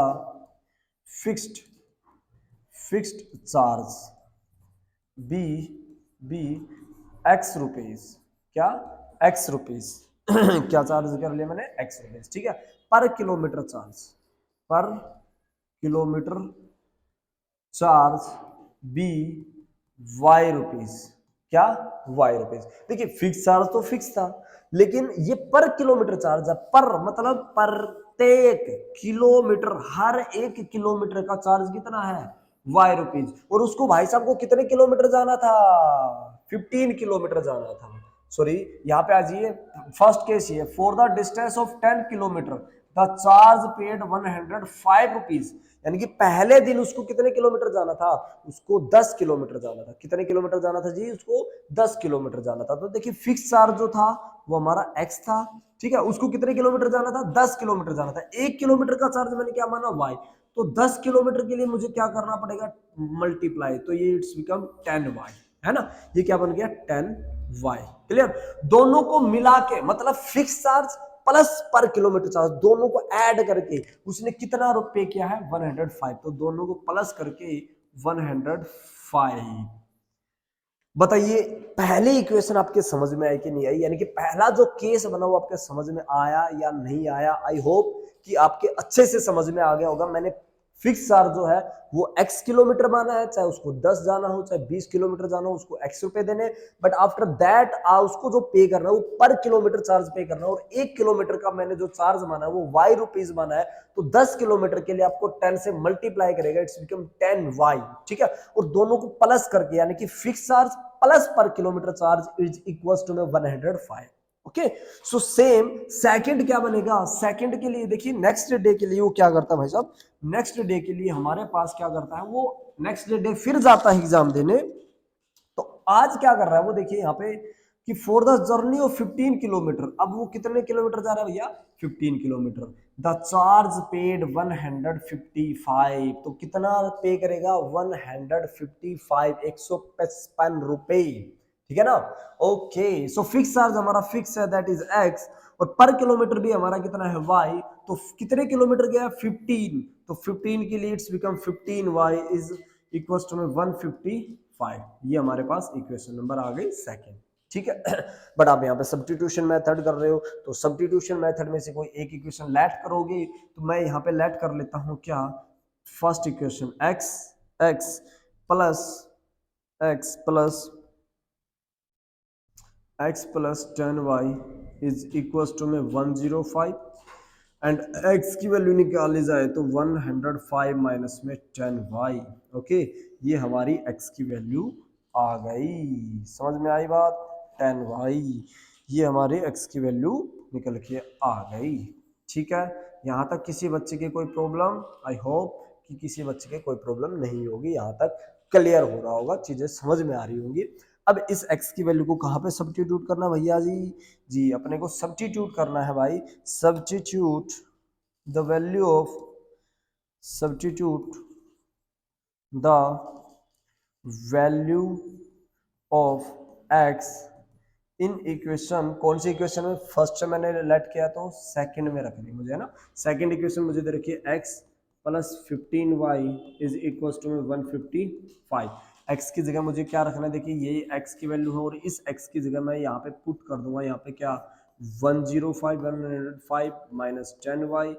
fixed charge be be x rupees, क्या एक्स रुपीज क्या चार्ज कर लिया मैंने, एक्स रुपीज, ठीक है, per kilometre charge, per kilometre charge be y rupees, क्या वाई रुपीज। देखिए फिक्स चार्ज तो फिक्स था, लेकिन ये पर किलोमीटर चार्ज है, पर मतलब प्रत्येक किलोमीटर, हर एक किलोमीटर का चार्ज कितना है, वाई रुपीज। और उसको भाई साहब को कितने किलोमीटर जाना था, 15 किलोमीटर जाना था। सॉरी, यहाँ पे आ जाइए, फर्स्ट केस ये, for the distance of 10 kilometre the charge paid 105 rupees. यानी कि पहले दिन उसको कितने किलोमीटर जाना था, उसको 10 किलोमीटर जाना था। कितने किलोमीटर जाना था जी, उसको 10 किलोमीटर जाना था। तो देखिए फिक्स चार्ज जो था वो हमारा एक्स था, ठीक है, उसको कितने किलोमीटर जाना था, 10 किलोमीटर जाना था। 1 किलोमीटर का चार्ज मैंने क्या माना, वाई। तो 10 किलोमीटर के लिए मुझे क्या करना पड़ेगा, मल्टीप्लाई, तो ये इट्स बिकम 10y, है ना, ये क्या बन गया 10y। क्लियर, दोनों को मिला के मतलब fix charge plus per kilometre charge दोनों को ऐड करके उसने कितना रुपए किया है, 105। तो दोनों को प्लस करके 105। बताइए पहले इक्वेशन आपके समझ में आई कि नहीं आई, यानी कि पहला जो केस बना वो आपके समझ में आया या नहीं आया। आई होप कि आपके अच्छे से समझ में आ गया होगा। मैंने फिक्स चार्ज जो है वो x किलोमीटर माना है, चाहे उसको 10 जाना हो चाहे 20 किलोमीटर जाना हो, उसको x रुपए देने। बट आफ्टर दैट उसको जो पे करना है वो पर किलोमीटर चार्ज पे करना है। और 1 किलोमीटर का मैंने जो चार्ज माना है वो y रुपीज माना है। तो 10 किलोमीटर के लिए आपको 10 से मल्टीप्लाई करेगा, इट्स बिकम 10y, ठीक है। और दोनों को प्लस करके, यानी कि fix charge plus per kilometre charge is equal to में 105। ओके, सो सेम सेकंड क्या बनेगा, सेकंड के लिए देखिए नेक्स्ट डे के लिए वो क्या करता है भाई साहब, नेक्स्ट डे के लिए हमारे पास क्या करता है, वो नेक्स्ट डे फिर जाता है एग्जाम देने। तो आज क्या कर रहा है वो, देखिए यहाँ पे कि for the journey of 15 kilometre, अब वो कितने किलोमीटर जा रहा है भैया, 15 किलोमीटर। द चार्ज पेड 155, तो कितना पे करेगा, 155, 155 रुपए, ठीक है ना। ओके, सो फिक्स चार्ज हमारा फिक्स है, दैट इज एक्स, और पर किलोमीटर भी हमारा कितना है, वाई। तो कितने किलोमीटर गया, 15, तो 15 के लिए it's become 15y is equal to में 155। ये हमारे पास इक्वेशन नंबर आ गई सेकंड, ठीक है। बट आप यहाँ पे सब्स्टिट्यूशन मेथड कर रहे हो, तो सब्स्टिट्यूशन मेथड में से कोई एक इक्वेशन लेट करोगे, तो मैं यहाँ पे लेट कर लेता हूँ क्या, first equation x x plus x plus x plus 10y is equal to में 105, एंड x की वैल्यू निकाली जाए तो 105 माइनस में 10y। ओके, ये हमारी x की वैल्यू आ गई, समझ में आई बात, 10y, ये हमारी x की वैल्यू निकल के आ गई, ठीक है। यहाँ तक किसी बच्चे की कोई प्रॉब्लम, आई होप कि किसी बच्चे के कोई प्रॉब्लम नहीं होगी, यहाँ तक क्लियर हो रहा होगा, चीजें समझ में आ रही होंगी। अब इस x की वैल्यू को कहाँ पे सब्स्टिट्यूट करना भैया जी, जी अपने को सब्स्टिट्यूट करना है भाई, substitute the value of substitute the value of x in equation, कौन सी इक्वेशन में, फर्स्ट से मैंने लेट किया तो सेकंड में रखनी मुझे, है ना। सेकंड इक्वेशन मुझे दे रखी है x plus 15y is equal to में 155। x की जगह मुझे क्या रखना है, देखिए ये x की वैल्यू है, और इस x की जगह मैं यहाँ पे पुट कर दूंगा, यहाँ पे क्या 105 minus 10y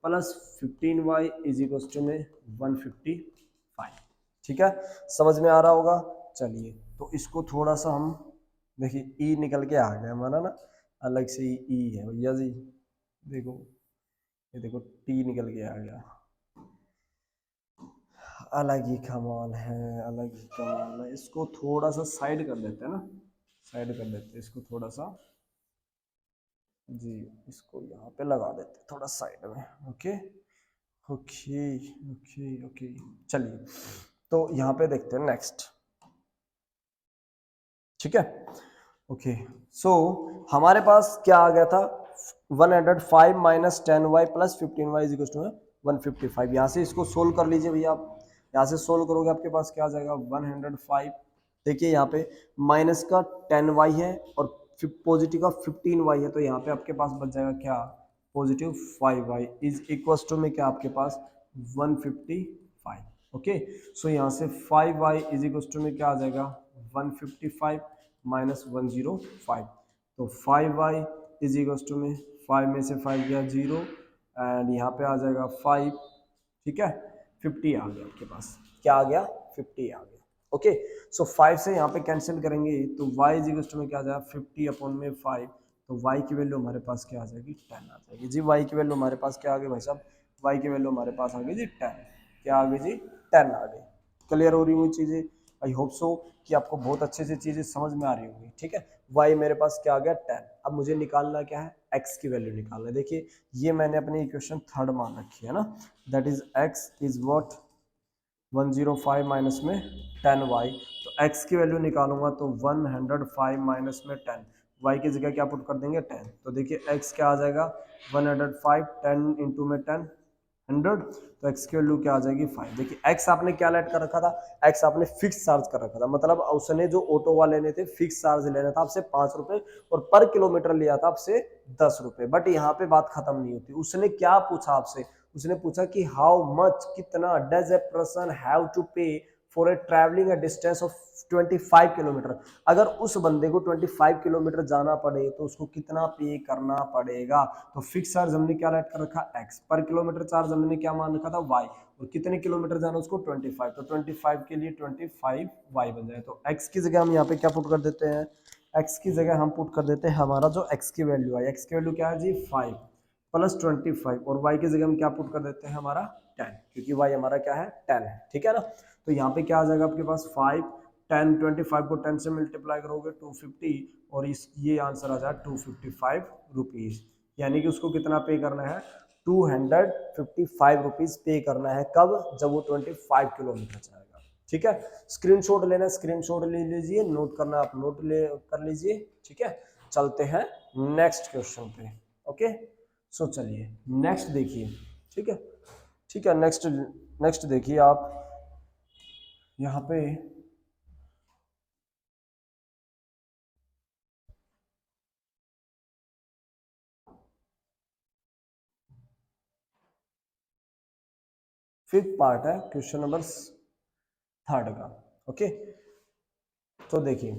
plus 15y is equal to में 155, ठीक है, समझ में आ रहा होगा। चलिए तो इसको थोड़ा सा हम देखिए, ई निकल के आ गया हमारा ना, अलग से ई है भैया जी, देखो ये देखो टी निकल के आ गया, अलग ही कमाल है, अलग ही कमाल है। इसको थोड़ा सा साइड कर लेते हैं ना, साइड कर लेते हैं इसको थोड़ा सा जी, इसको यहाँ पे लगा देते हैं थोड़ा साइड में। ओके ओके ओके ओके, चलिए तो यहाँ पे देखते हैं नेक्स्ट, ठीक है। ओके, सो हमारे पास क्या आ गया था, 105 minus 10y plus 15y is equal to 155। यहाँ से इसको सोल्व कर लीजिए भैया आप, यहाँ से सोल्व करोगे आपके पास क्या आ जाएगा, 105, देखिए यहाँ पे माइनस का 10y है और पॉजिटिव का 15y है, तो यहाँ पे आपके पास बच जाएगा क्या, positive 5y is equal to में क्या आपके पास 155। ओके, सो यहाँ से 5y इज इक्वल टू में क्या आ जाएगा 155 माइनस 105, तो 5y इज इक्वल्स टू में 5 में से 5 गया 0 एंड यहाँ पे आ जाएगा 5, ठीक है 50 आ गया आपके पास, क्या आ गया 50 आ गया। ओके सो 5 से यहाँ पे कैंसिल करेंगे तो y इज इक्वल्स टू में क्या आ जाएगा 50 अपॉन में 5, तो y की वैल्यू हमारे पास क्या आ जाएगी 10 आ जाएगी जी। y की वैल्यू हमारे पास क्या आ गई भाई साहब, y की वैल्यू हमारे पास आ गई जी 10, क्या आ गई जी 10 आ गई। क्लियर हो रही हुई चीजें, आई होप सो कि आपको बहुत अच्छे से चीजें समझ में आ रही होंगी, ठीक है। y मेरे पास क्या आ गया 10, अब मुझे निकालना क्या है x की वैल्यू निकालना है। देखिए ये मैंने अपनी इक्वेशन थर्ड मान रखी है ना, that is x is what 105 minus में 10y, तो x की वैल्यू निकालूंगा तो 105 माइनस में 10, y की जगह क्या पुट कर देंगे 10, तो देखिए x क्या आ जाएगा 105, 10 इंटू में 10 100, तो x की वैल्यू क्या आ जाएगी 5। देखिए x आपने क्या लेट कर रखा था, x आपने फिक्स चार्ज कर रखा था, मतलब उसने जो ऑटो वाले ने थे फिक्स चार्ज लेना था आपसे 5 रुपए और पर किलोमीटर लिया था आपसे 10 रुपए। बट यहाँ पे बात खत्म नहीं होती, उसने क्या पूछा आपसे, उसने पूछा कि हाउ मच कितना does a person have to pay for a travelling a distance of 25 kilometre, अगर उस बंदे को 25 किलोमीटर जाना पड़े तो उसको कितना पे करना पड़ेगा। तो फिक्स चार्ज हमने क्या लेट कर रखा x, पर किलोमीटर चार्ज हमने क्या मान रखा था y, और कितने किलोमीटर जाना उसको 25, तो 25 के लिए 25y बन जाए, तो x की जगह हम यहाँ पे क्या पुट कर देते हैं, x की जगह हम पुट कर देते हैं हमारा जो x की वैल्यू है, x की वैल्यू क्या है जी 5 प्लस 25, और y की जगह हम क्या पुट कर देते हैं हमारा 10, क्योंकि y हमारा क्या है 10 है, ठीक है ना। तो यहाँ पे क्या आ जाएगा आपके पास 5, 10 25 को 10 से मल्टीप्लाई करोगे 250, और इस ये आंसर आ जाएगा 255 रुपीज, यानी कि उसको कितना पे करना है 255 रुपीज पे करना है, कब, जब वो 25 किलोमीटर जाएगा, ठीक है। स्क्रीनशॉट लेना, स्क्रीनशॉट ले लीजिए, नोट करना आप नोट ले कर लीजिए, ठीक है। चलते हैं नेक्स्ट क्वेश्चन पे, ओके सो चलिए नेक्स्ट देखिए, ठीक है, ठीक है। नेक्स्ट नेक्स्ट देखिए आप यहाँ पे फिफ्थ पार्ट है क्वेश्चन नंबर थर्ड का, ओके। तो देखिए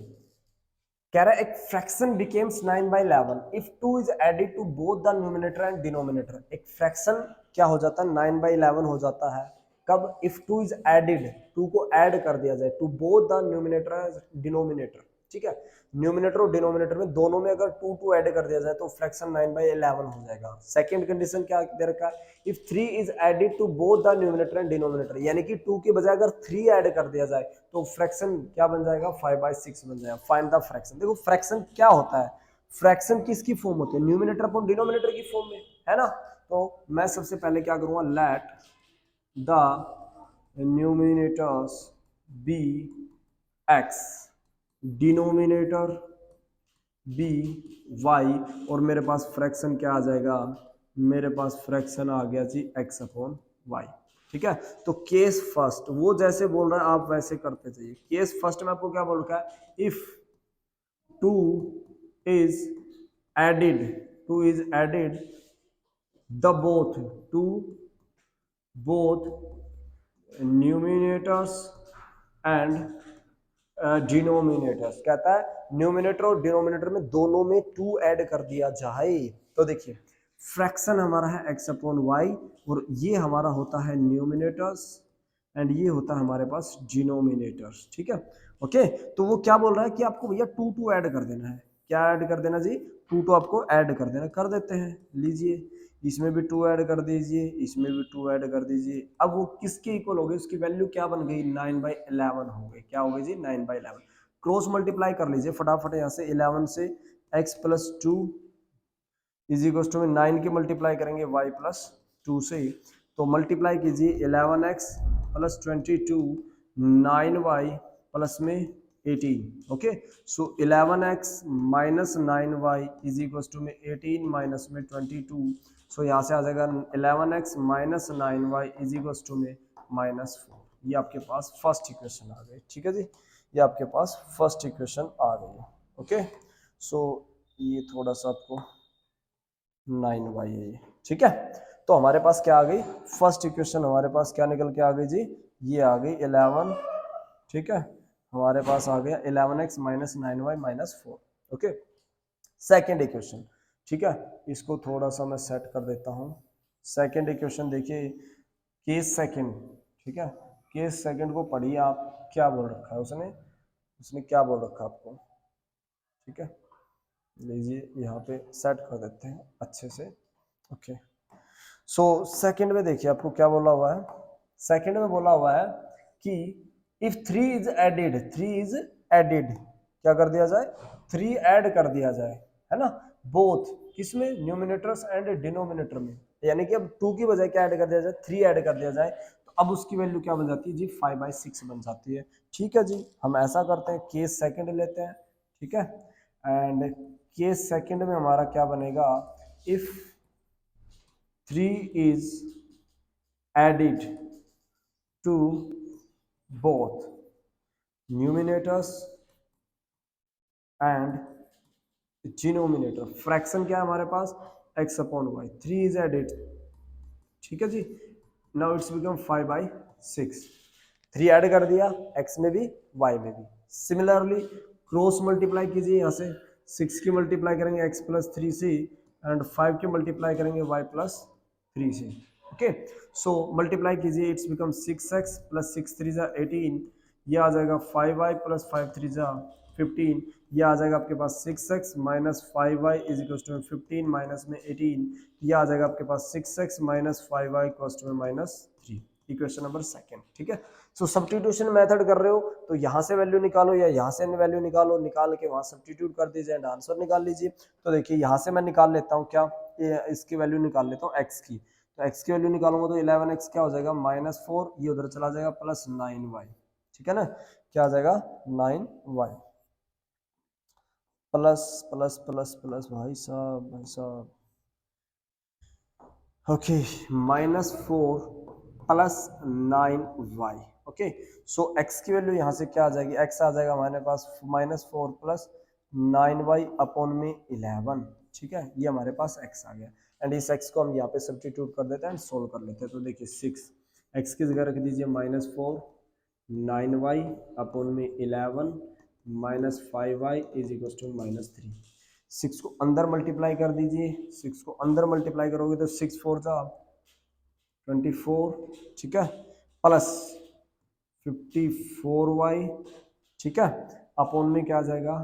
कह रहा है एक fraction becomes 9/11 if 2 is added to both the numerator and denominator. एक फ्रैक्शन क्या हो जाता है 9/11 हो जाता है कब, इफ 2 इज एडेड, 2 को ऐड कर दिया जाए to both the numerator and denominator, ठीक है। न्यूमिनेटर और डिनोमिनेटर में दोनों में अगर 2 ऐड कर दिया जाए तो फ्रैक्शन 9/11 हो जाएगा। सेकंड कंडीशन क्या दे रखा है, if 3 is added to both the numerator and denominator, यानी कि 2 के बजाय अगर 3 ऐड कर दिया जाए तो फ्रैक्शन क्या बन जाएगा 5/6 बन जाएगा। Find the fraction. देखो फ्रैक्शन क्या होता है, फ्रैक्शन किसकी फॉर्म होती है, न्यूमिनेटर अपॉन डिनोमिनेटर की फॉर्म में, है ना। तो मैं सबसे पहले क्या करूंगा, let the numerators be x, denominator be y, और मेरे पास फ्रैक्शन क्या आ जाएगा, मेरे पास फ्रैक्शन आ गया जी x अपॉन वाई, ठीक है। तो केस फर्स्ट वो जैसे बोल रहा है आप वैसे करते जाइए। केस फर्स्ट में आपको क्या बोल रखा है, if 2 is added, 2 is added the both to both numerators and denominators, कहता है न्यूमिनेटर और डिनोमिनेटर में दोनों में 2 ऐड कर दिया जाए। तो देखिए फ्रैक्शन हमारा है x अपॉन वाई, और ये हमारा होता है न्यूमिनेटर्स एंड ये होता है हमारे पास डिनोमिनेटर्स, ठीक है। ओके तो वो क्या बोल रहा है कि आपको भैया 2 ऐड कर देना है, क्या ऐड कर देना जी 2 आपको ऐड कर देना, कर देते हैं, लीजिए इसमें भी 2 ऐड कर दीजिए, इसमें भी 2 ऐड कर दीजिए। अब वो किसके इक्वल हो गई, उसकी वैल्यू क्या बन गई 9/11 हो गई, क्या हो गई जी 9/11। क्रॉस मल्टीप्लाई कर लीजिए फटाफट यहाँ से, 11 से x plus 2 is equal to 9 की मल्टीप्लाई करेंगे y प्लस 2 से, तो मल्टीप्लाई कीजिए 11x प्लस 22 9y प्लस में 18, okay so 11x minus 9y is equal to में 18 माइनस में 22, सो यहाँ से आ जाएगा 11x minus 9y is equal to में -4। ये आपके पास फर्स्ट इक्वेशन आ गई, ठीक है जी, ये आपके पास फर्स्ट इक्वेशन आ गई है, ओके सो ये थोड़ा सा आपको 9y है ये, ठीक है। तो हमारे पास क्या आ गई फर्स्ट इक्वेशन, हमारे पास क्या निकल के आ गई जी, ये आ गई 11, ठीक है, हमारे पास आ गया 11x minus 9y minus 4। Okay, second equation, ठीक है, इसको थोड़ा सा मैं सेट कर देता हूँ। सेकेंड इक्वेशन देखिए, केस सेकेंड, ठीक है, केस सेकेंड को पढ़िए आप, क्या बोल रखा है उसने, उसने क्या बोल रखा है आपको, ठीक है, लीजिए यहाँ पे सेट कर देते हैं अच्छे से। ओके, सो सेकंड में देखिए आपको क्या बोला हुआ है, सेकंड में बोला हुआ है कि if 3 is added, 3 is added, क्या कर दिया जाए, 3 ऐड कर दिया जाए, है ना, बोथ किसमें, न्यूमिनेटर्स एंड डिनोमिनेटर में, यानी कि अब 2 की बजाय क्या ऐड कर दिया जाए, 3 ऐड कर दिया जाए, तो अब उसकी वैल्यू क्या बन जाती है जी, 5/6 बन जाती है। ठीक है जी, हम ऐसा करते हैं, केस सेकंड लेते हैं, ठीक है, एंड केस सेकंड में हमारा क्या बनेगा, if 3 is added to both numerators and denominator, fraction क्या है हमारे पास, x upon y, 3 is added, ठीक है जी, नाउ इट्स बिकम 5/6, 3 ऐड कर दिया x में भी y में भी। सिमिलरली क्रॉस मल्टीप्लाई कीजिए, यहाँ से 6 की मल्टीप्लाई करेंगे x प्लस 3 से, एंड 5 की मल्टीप्लाई करेंगे y प्लस 3 से। ओके, सो मल्टीप्लाई कीजिए, इट्स बिकम 6x प्लस 6 3 जा 18, ये आ जाएगा 5y प्लस 5 3 जा 15, ये आ जाएगा आपके पास 6x minus 5y is equal to 15 minus में 18, ये आ जाएगा आपके पास 6x minus 5y equal to minus 3, equation number second. ठीक है, सो सब्स्टिट्यूशन मेथड कर रहे हो तो यहाँ से वैल्यू निकालो या यहाँ से वैल्यू निकालो, निकाल के वहाँ सब्स्टिट्यूट कर दीजिए एंड आंसर निकाल लीजिए। तो देखिए यहाँ से मैं निकाल लेता हूँ क्या, इसकी वैल्यू निकाल लेता हूँ x की, तो x की वैल्यू निकालूंगा तो 11x क्या हो जाएगा -4, ये उधर चला जाएगा प्लस 9y, ठीक है ना, क्या आ जाएगा 9y plus plus plus plus भाई साहब ओके -4 प्लस 9y। ओके, सो x की वैल्यू यहाँ से क्या आ जाएगी, x आ जाएगा हमारे पास -4 प्लस 9y अपॉन में 11, ठीक है, ये हमारे पास x आ गया, एंड इस x को हम यहाँ पे सब्स्टिट्यूट कर देते हैं एंड सोल्व कर लेते हैं। तो देखिए 6 x की जगह रख दीजिए -4, 9y अपॉन में 11 minus 5y is equal to -3, 6 को अंदर मल्टीप्लाई कर दीजिए, 6 को अंदर मल्टीप्लाई करोगे तो 6 4 जा 24, ठीक है, प्लस 54y, ठीक है, अपॉन में क्या आ जाएगा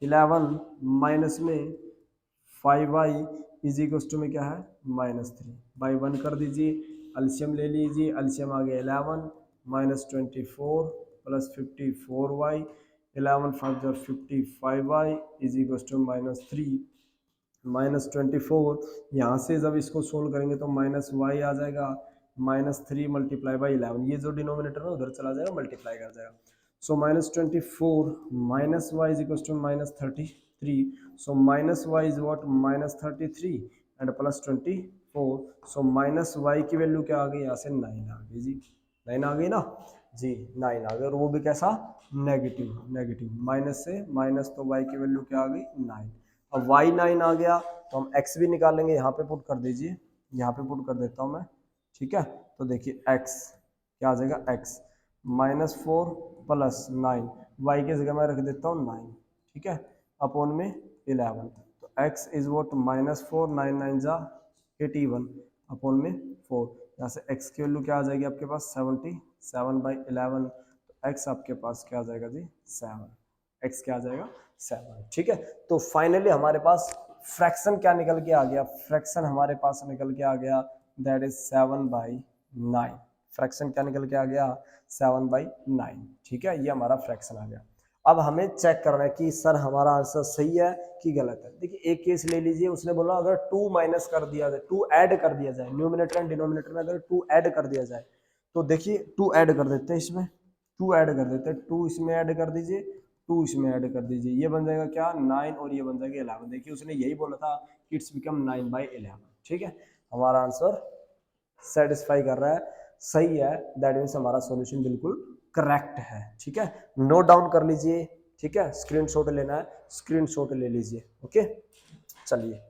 11 माइनस में 5y इज इक्वल टू में क्या है -3, बाई 1 कर दीजिए, एलसीएम ले लीजिए, एलसीएम आ गया 11 माइनस 24 प्लस 54y, 11 5 जा 55y इज इक्वल टू -3 -24, यहाँ से जब इसको सोल्व करेंगे तो -y आ जाएगा -3 मल्टीप्लाई बाई 11, ये जो डिनोमिनेटर है उधर चला जाएगा मल्टीप्लाई कर जाएगा, so -24 minus y is equal to -33, so -y is what -33 and plus 24, so -y की वैल्यू क्या आ गई, यहाँ से 9 आ गई जी, 9 आ गई ना जी, 9 आ गई, और वो भी कैसा नेगेटिव, नेगेटिव माइनस से माइनस, तो y की वैल्यू क्या आ गई 9, अब y 9 आ गया तो हम x भी निकालेंगे, यहाँ पे पुट कर दीजिए, यहाँ पे पुट कर देता हूँ मैं, ठीक है, तो देखिए x क्या आ जाएगा, x -4 प्लस 9, y की जगह मैं रख देता हूँ 9, ठीक है, अपॉन में 11, तो x इज वॉट -4, 9 9 जा 81 अपॉन में 4, यहाँ से x की वैल्यू क्या आ जाएगी आपके पास 77/11, तो x आपके पास क्या आ जाएगा जी 7, x क्या आ जाएगा 7, ठीक है, तो फाइनली हमारे पास फ्रैक्शन क्या निकल के आ गया, फ्रैक्शन हमारे पास निकल के आ गया दैट इज 7/9, फ्रैक्शन क्या निकल के आ गया 7/9, ठीक है, ये हमारा फ्रैक्शन आ गया। अब हमें चेक करना है कि सर हमारा आंसर सही है कि गलत है। देखिए एक केस ले लीजिए, उसने बोला अगर 2 माइनस कर दिया जाए, 2 ऐड कर दिया जाए, न्यूमिनेटर एंड डिनोमिनेटर में अगर 2 ऐड कर दिया जाए, तो देखिए 2 ऐड कर देते हैं इसमें, 2 ऐड कर देते हैं, 2 इसमें ऐड कर दीजिए, 2 इसमें ऐड कर दीजिए, ये बन जाएगा क्या 9 और ये बन जाएगा 11, देखिए उसने यही बोला था कि इट्स बिकम 9/11, ठीक है, हमारा आंसर सेटिस्फाई कर रहा है, सही है, दैट मीन्स हमारा सॉल्यूशन बिल्कुल करेक्ट है, ठीक है, नोट डाउन कर लीजिए, ठीक है, स्क्रीनशॉट लेना है, स्क्रीनशॉट ले लीजिए, ओके, चलिए।